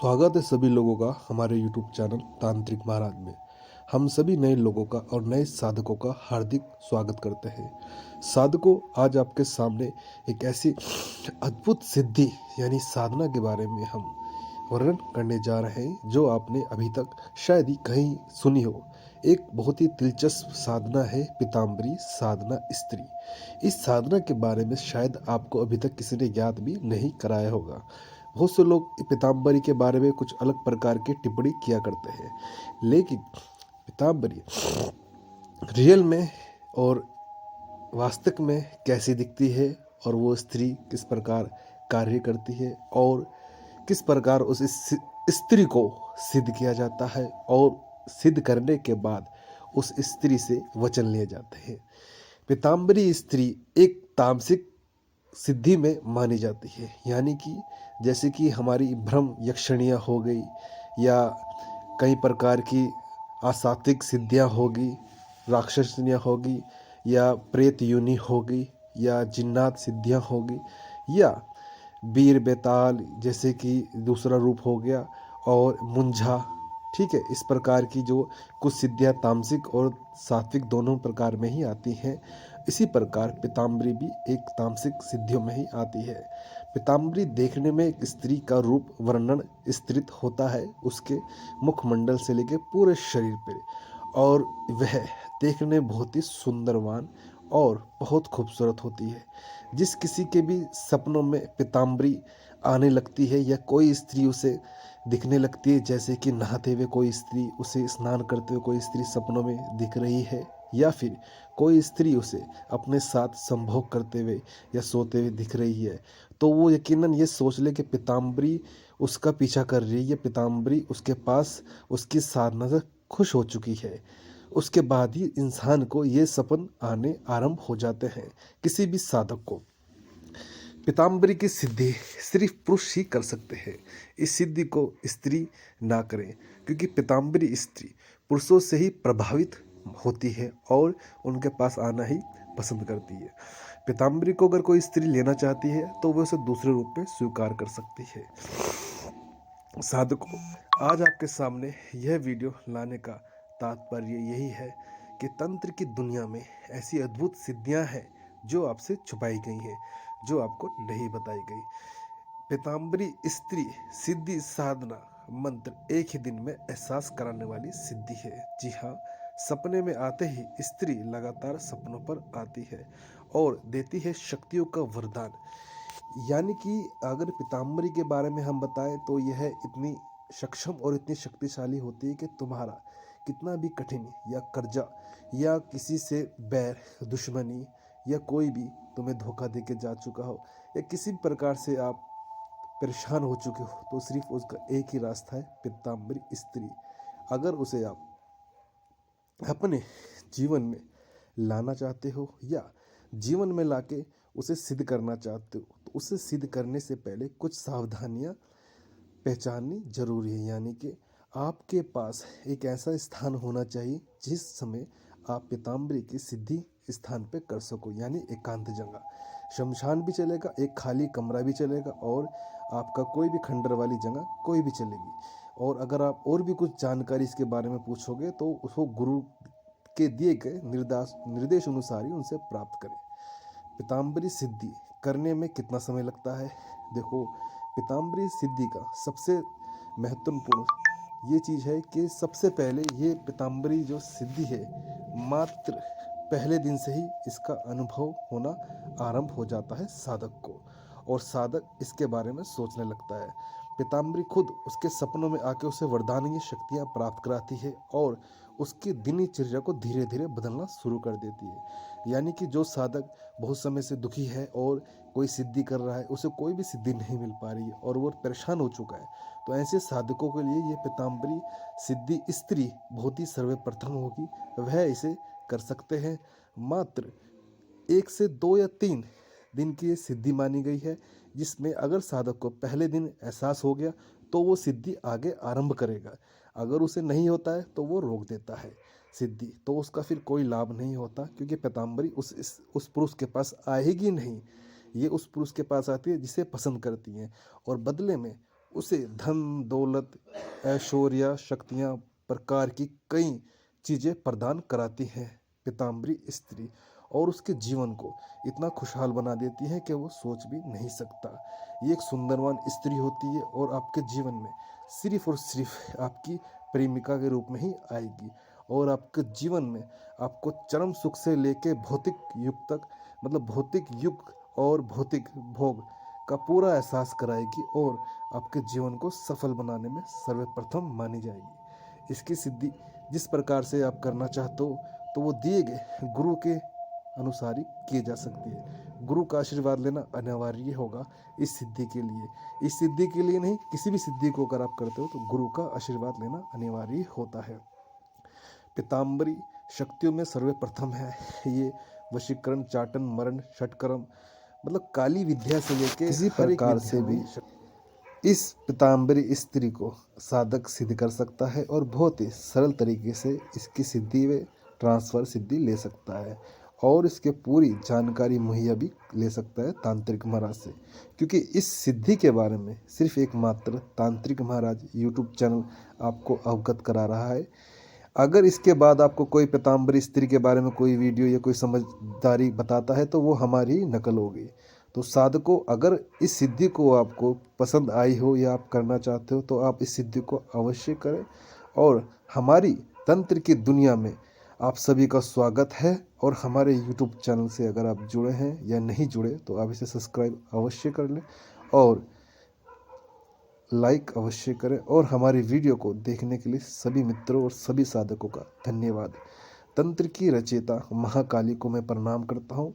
स्वागत है सभी लोगों का हमारे YouTube चैनल तांत्रिक महाराज में। हम सभी नए लोगों का और नए साधकों का हार्दिक स्वागत करते हैं। साधकों, आज आपके सामने एक ऐसी अद्भुत सिद्धि यानी साधना के बारे में हम वर्णन करने जा रहे हैं जो आपने अभी तक शायद ही कहीं सुनी हो। एक बहुत ही दिलचस्प साधना है पीताम्बरी साधना स्त्री। इस साधना के बारे में शायद आपको अभी तक किसी ने याद भी नहीं कराया होगा। बहुत से लोग पीताम्बरी के बारे में कुछ अलग प्रकार की टिप्पणी किया करते हैं, लेकिन पीताम्बरी रियल में और वास्तविक में कैसी दिखती है और वो स्त्री किस प्रकार कार्य करती है और किस प्रकार उस स्त्री को सिद्ध किया जाता है और सिद्ध करने के बाद उस स्त्री से वचन लिए जाते हैं। पीताम्बरी स्त्री एक तामसिक सिद्धि में मानी जाती है, यानी कि जैसे कि हमारी ब्रह्म यक्षणियाँ हो गई या कई प्रकार की असात्विक सिद्धियाँ होगी, राक्षसनियाँ होगी या प्रेत योनि होगी या जिन्नात सिद्धियाँ होगी या वीर बेताल जैसे कि दूसरा रूप हो गया और मुंझा। ठीक है, इस प्रकार की जो कुछ सिद्धियाँ तामसिक और सात्विक दोनों प्रकार में ही आती हैं, इसी प्रकार पीताम्बरी भी एक तामसिक सिद्धियों में ही आती है। पीताम्बरी देखने में एक स्त्री का रूप वर्णन विस्तृत होता है, उसके मुखमंडल से लेकर पूरे शरीर पर, और वह देखने में बहुत ही सुंदरवान और बहुत खूबसूरत होती है। जिस किसी के भी सपनों में पीताम्बरी आने लगती है या कोई स्त्री उसे दिखने लगती है, जैसे कि नहाते हुए कोई स्त्री, उसे स्नान करते हुए कोई स्त्री सपनों में दिख रही है या फिर कोई स्त्री उसे अपने साथ संभोग करते हुए या सोते हुए दिख रही है, तो वो यकीनन ये सोच ले कि पीताम्बरी उसका पीछा कर रही है, पीताम्बरी उसके पास उसकी साधना से खुश हो चुकी है। उसके बाद ही इंसान को ये सपन आने आरंभ हो जाते हैं। किसी भी साधक को पीताम्बरी की सिद्धि सिर्फ पुरुष ही कर सकते हैं। इस सिद्धि को स्त्री ना करें, क्योंकि पीताम्बरी स्त्री पुरुषों से ही प्रभावित होती है और उनके पास आना ही पसंद करती है। पीताम्बरी को अगर कोई स्त्री लेना चाहती है तो वह उसे दूसरे रूप में स्वीकार कर सकती है। साधकों, आज आपके सामने यह वीडियो लाने का तात्पर्य यही है कि तंत्र की दुनिया में ऐसी अद्भुत सिद्धियां हैं जो आपसे छुपाई गई हैं, जो आपको नहीं बताई गई। पीताम्बरी स्त्री सिद्धि साधना मंत्र एक ही दिन में एहसास कराने वाली सिद्धि है। जी हाँ, सपने में आते ही स्त्री लगातार सपनों पर आती है और देती है शक्तियों का वरदान। यानी कि अगर पीताम्बरी के बारे में हम बताएं तो यह इतनी सक्षम और इतनी शक्तिशाली होती है कि तुम्हारा कितना भी कठिन या कर्जा या किसी से बैर दुश्मनी या कोई भी तुम्हें धोखा दे के जा चुका हो या किसी भी प्रकार से आप परेशान हो चुके हो, तो सिर्फ उसका एक ही रास्ता है, पीताम्बरी स्त्री। अगर उसे आप अपने जीवन में लाना चाहते हो या जीवन में लाके उसे सिद्ध करना चाहते हो, तो उसे सिद्ध करने से पहले कुछ सावधानियां पहचाननी जरूरी है। यानी कि आपके पास एक ऐसा स्थान होना चाहिए जिस समय आप पीताम्बरी की सिद्धि स्थान पे कर सको, यानी एकांत जगह। शमशान भी चलेगा, एक खाली कमरा भी चलेगा और आपका कोई भी खंडर वाली जगह कोई भी चलेगी। और अगर आप और भी कुछ जानकारी इसके बारे में पूछोगे तो उसको गुरु के दिए गए निर्देश अनुसार ही उनसे प्राप्त करें। पीताम्बरी सिद्धि करने में कितना समय लगता है? देखो, पीताम्बरी सिद्धि का सबसे महत्वपूर्ण ये चीज़ है कि सबसे पहले ये पीताम्बरी जो सिद्धि है, मात्र पहले दिन से ही इसका अनुभव होना आरंभ हो जाता है साधक को, और साधक इसके बारे में सोचने लगता है। पीताम्बरी खुद उसके सपनों में आके उसे वरदानीय शक्तियाँ प्राप्त कराती है और उसकी दिनचर्या को धीरे धीरे बदलना शुरू कर देती है। यानी कि जो साधक बहुत समय से दुखी है और कोई सिद्धि कर रहा है, उसे कोई भी सिद्धि नहीं मिल पा रही है और वो परेशान हो चुका है, तो ऐसे साधकों के लिए ये पीताम्बरी सिद्धि स्त्री बहुत ही सर्वप्रथम होगी। वह इसे कर सकते हैं। मात्र 1 से 2 या 3 दिन की ये सिद्धि मानी गई है, जिसमें अगर साधक को पहले दिन एहसास हो गया तो वो सिद्धि आगे आरंभ करेगा। अगर उसे नहीं होता है तो वो रोक देता है सिद्धि, तो उसका फिर कोई लाभ नहीं होता, क्योंकि पीताम्बरी उस पुरुष के पास आएगी नहीं। ये उस पुरुष के पास आती है जिसे पसंद करती हैं और बदले में उसे धन दौलत ऐश्वर्य शक्तियाँ प्रकार की कई चीज़ें प्रदान कराती हैं पीताम्बरी स्त्री, और उसके जीवन को इतना खुशहाल बना देती है कि वो सोच भी नहीं सकता। ये एक सुंदरवान स्त्री होती है और आपके जीवन में सिर्फ और सिर्फ आपकी प्रेमिका के रूप में ही आएगी, और आपके जीवन में आपको चरम सुख से लेके भौतिक युग तक, मतलब भौतिक युग और भौतिक भोग का पूरा एहसास कराएगी, और आपके जीवन को सफल बनाने में सर्वप्रथम मानी जाएगी। इसकी सिद्धि जिस प्रकार से आप करना चाहते हो तो वो दिए गए गुरु के अनुसार ही की जा सकती है। गुरु का आशीर्वाद लेना अनिवार्य होगा इस सिद्धि के लिए। इस सिद्धि के लिए नहीं, किसी भी सिद्धि को अगर आप करते हो तो गुरु का आशीर्वाद लेना अनिवार्य होता है। पीताम्बरी शक्तियों में सर्वप्रथम है ये वशीकरण, चाटन, मरण, षटकर्म, मतलब काली विद्या से लेके किसी प्रकार से भी इस पीताम्बरी स्त्री को साधक सिद्ध कर सकता है, और बहुत ही सरल तरीके से इसकी सिद्धि व ट्रांसफर सिद्धि ले सकता है, और इसके पूरी जानकारी मुहैया भी ले सकता है तांत्रिक महाराज से, क्योंकि इस सिद्धि के बारे में सिर्फ एकमात्र तांत्रिक महाराज यूट्यूब चैनल आपको अवगत करा रहा है। अगर इसके बाद आपको कोई पीताम्बरी स्त्री के बारे में कोई वीडियो या कोई समझदारी बताता है तो वो हमारी नकल होगी। तो साधकों, अगर इस सिद्धि को आपको पसंद आई हो या आप करना चाहते हो तो आप इस सिद्धि को अवश्य करें, और हमारी तंत्र की दुनिया में आप सभी का स्वागत है। और हमारे यूट्यूब चैनल से अगर आप जुड़े हैं या नहीं जुड़े तो आप इसे सब्सक्राइब अवश्य कर लें और लाइक अवश्य करें, और हमारी वीडियो को देखने के लिए सभी मित्रों और सभी साधकों का धन्यवाद। तंत्र की रचयिता महाकाली को मैं प्रणाम करता हूँ।